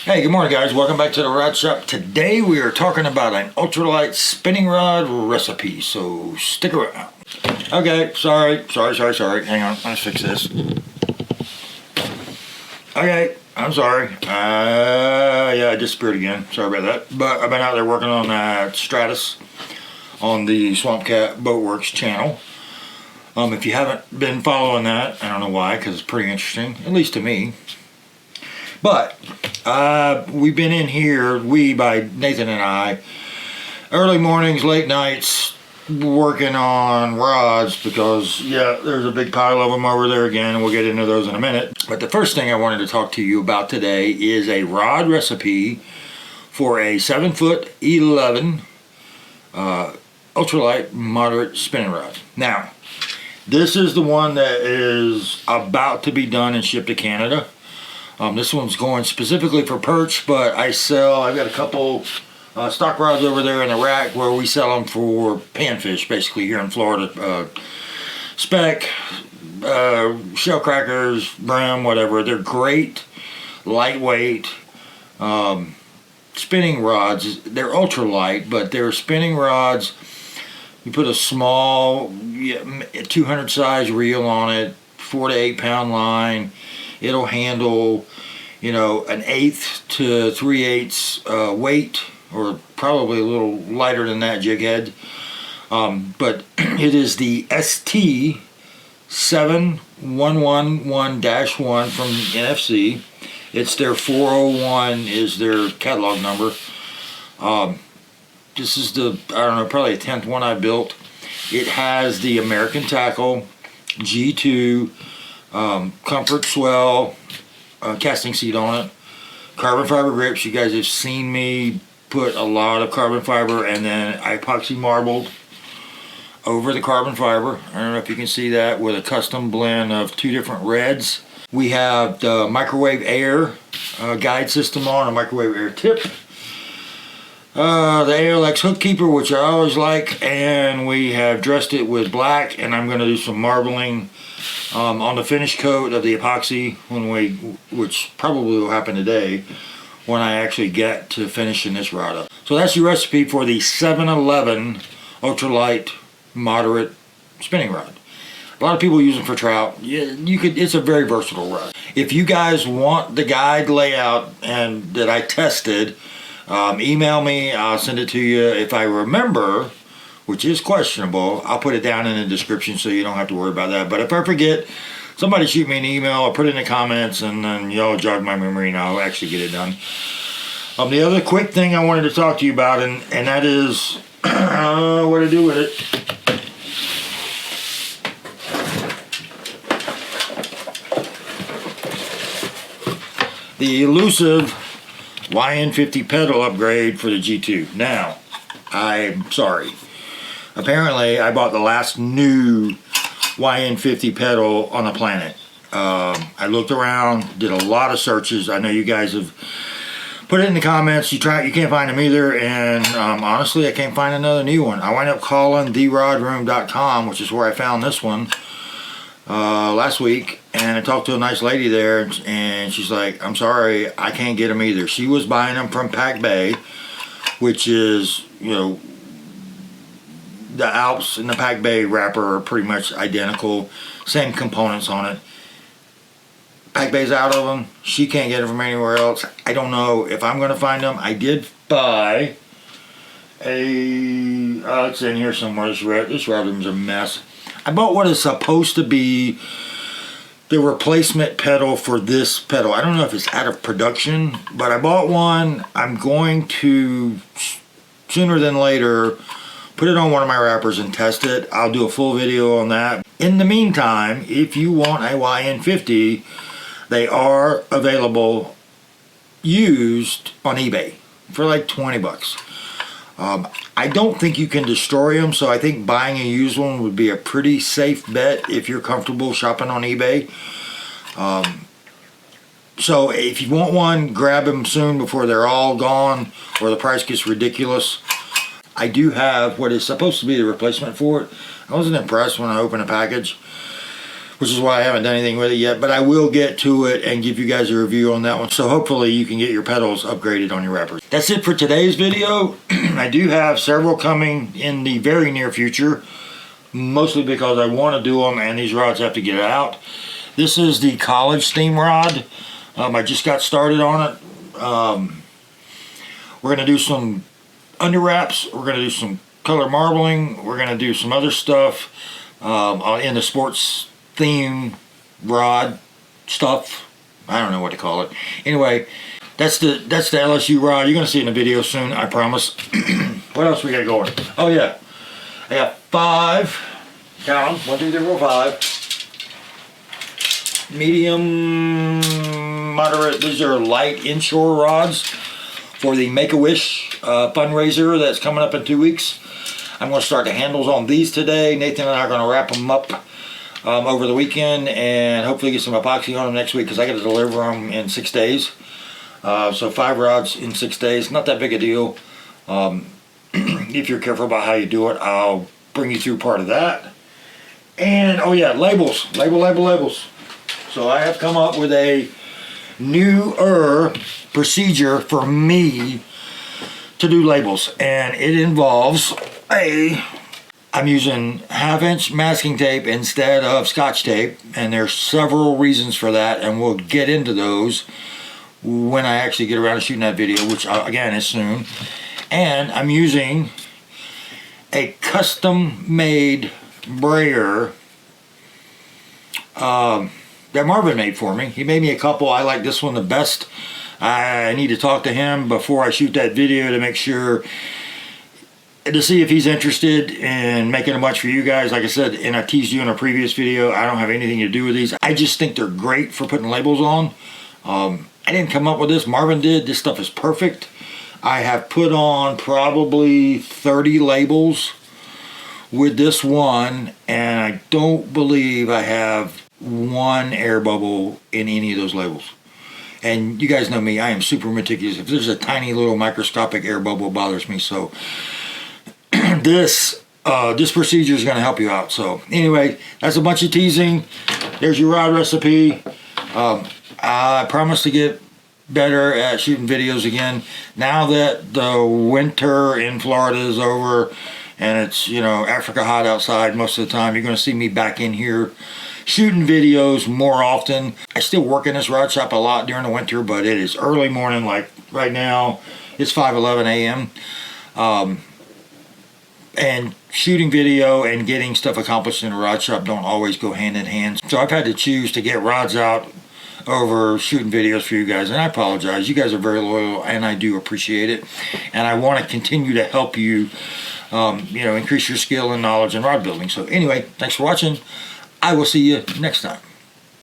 Hey, good morning guys. Welcome back to the Rod Shop. Today we are talking about an ultralight spinning rod recipe, so stick around. Okay, sorry. Hang on, let's fix this. Okay, I'm sorry. Yeah, I disappeared again. Sorry about that. But I've been out there working on that Stratus on the Swamp Cat Boatworks channel. If you haven't been following that, I don't know why, because it's pretty interesting, at least to me. But we've been in here, by Nathan and I, early mornings, late nights, working on rods because, yeah, there's a big pile of them over there again, and we'll get into those in a minute. But the first thing I wanted to talk to you about today is a rod recipe for a 7'11" ultralight moderate spinning rod. Now, this is the one that is about to be done and shipped to Canada. This one's going specifically for perch, but I've got a couple stock rods over there in the rack where we sell them for panfish, basically here in Florida. Speck, shell crackers, brim, whatever. They're great, lightweight spinning rods. They're ultralight, but they're spinning rods. You put a small 200 size reel on it, 4 to 8 pound line. It'll handle, you know, an 1/8 to 3/8 weight, or probably a little lighter than that jig head. But it is the ST7111-1 from NFC. It's their 401 is their catalog number. This is probably the 10th one I built. It has the American Tackle G2 comfort swell casting seat on it, carbon fiber grips. You guys have seen me put a lot of carbon fiber and then I epoxy marbled over the carbon fiber. I don't know if you can see that, with a custom blend of 2 different reds. We have the microwave air guide system on, a microwave air tip, the ALX hook keeper, which I always like, and we have dressed it with black, and I'm going to do some marbling on the finish coat of the epoxy which probably will happen today when I actually get to finishing this rod up. So that's your recipe for the 7'11" ultralight moderate spinning rod. A lot of people use them for trout. Yeah, it's a very versatile rod. If you guys want the guide layout and that I tested, email me. I'll send it to you. If I remember, which is questionable, I'll put it down in the description so you don't have to worry about that. But if I forget, somebody shoot me an email or put it in the comments, and then y'all jog my memory and I'll actually get it done. The other quick thing I wanted to talk to you about, and that is what to do with it. The elusive YN-50 pedal upgrade for the G2. Now, I'm sorry. Apparently, I bought the last new YN-50 pedal on the planet. I looked around, did a lot of searches. I know you guys have put it in the comments. You can't find them either, and honestly, I can't find another new one. I wound up calling therodroom.com, which is where I found this one last week, and I talked to a nice lady there, and she's like, "I'm sorry, I can't get them either." She was buying them from Pac Bay, which is, you know, the Alps and the Pac Bay wrapper are pretty much identical, same components on it. Pac Bay's out of them. She can't get them from anywhere else. I don't know if I'm going to find them. I did buy it's in here somewhere. This rod room's a mess. I bought what is supposed to be the replacement pedal for this pedal. I don't know if it's out of production, but I bought one. I'm going to, sooner than later, put it on one of my wrappers and test it. I'll do a full video on that. In the meantime, if you want a YN-50, they are available used on eBay for like 20 bucks. I don't think you can destroy them, so I think buying a used one would be a pretty safe bet if you're comfortable shopping on eBay. So if you want one, grab them soon before they're all gone or the price gets ridiculous. I do have what is supposed to be the replacement for it. I wasn't impressed when I opened the package. which is why I haven't done anything with it yet, but I will get to it and give you guys a review on that one. So hopefully you can get your pedals upgraded on your wrappers. That's it for today's video. I do have several coming in the very near future, mostly because I want to do them and these rods have to get out. This is the college steam rod. I just got started on it. We're going to do some under wraps. We're going to do some color marbling. We're going to do some other stuff in the sports theme rod stuff. I don't know what to call it. Anyway, that's the LSU rod. You're going to see it in the video soon, I promise. What else we got going? Oh yeah, I got 5. Count them. 1, 2, 3, 4, 5. Medium, moderate. These are light inshore rods for the Make-A-Wish fundraiser that's coming up in 2 weeks. I'm going to start the handles on these today. Nathan and I are going to wrap them up over the weekend and hopefully get some epoxy on them next week because I got to deliver them in 6 days. So 5 rods in 6 days, not that big a deal. If you're careful about how you do it, I'll bring you through part of that. And oh yeah, labels, labels. So I have come up with a newer procedure for me to do labels, and it involves I'm using 1/2-inch masking tape instead of Scotch tape, and there's several reasons for that, and we'll get into those when I actually get around to shooting that video, which again is soon. And I'm using a custom made brayer that Marvin made for me. He made me a couple. I like this one the best. I need to talk to him before I shoot that video to make sure, to see if he's interested in making a bunch for you guys. Like I said, and I teased you in a previous video, I don't have anything to do with these. I just think they're great for putting labels on. I didn't come up with this. Marvin did. This stuff is perfect. I have put on probably 30 labels with this one, and I don't believe I have one air bubble in any of those labels. And you guys know me, I am super meticulous. If there's a tiny little microscopic air bubble, it bothers me. So this procedure is going to help you out. So anyway, that's a bunch of teasing. There's your rod recipe. I promise to get better at shooting videos again. Now that the winter in Florida is over and it's, you know, Africa hot outside most of the time, you're going to see me back in here shooting videos more often. I still work in this rod shop a lot during the winter, but it is early morning. Like right now, it's 5:11 a.m. And shooting video and getting stuff accomplished in a rod shop don't always go hand in hand. So I've had to choose to get rods out over shooting videos for you guys, and I apologize. You guys are very loyal, and I do appreciate it. And I want to continue to help you, you know, increase your skill and knowledge in rod building. So anyway, thanks for watching. I will see you next time.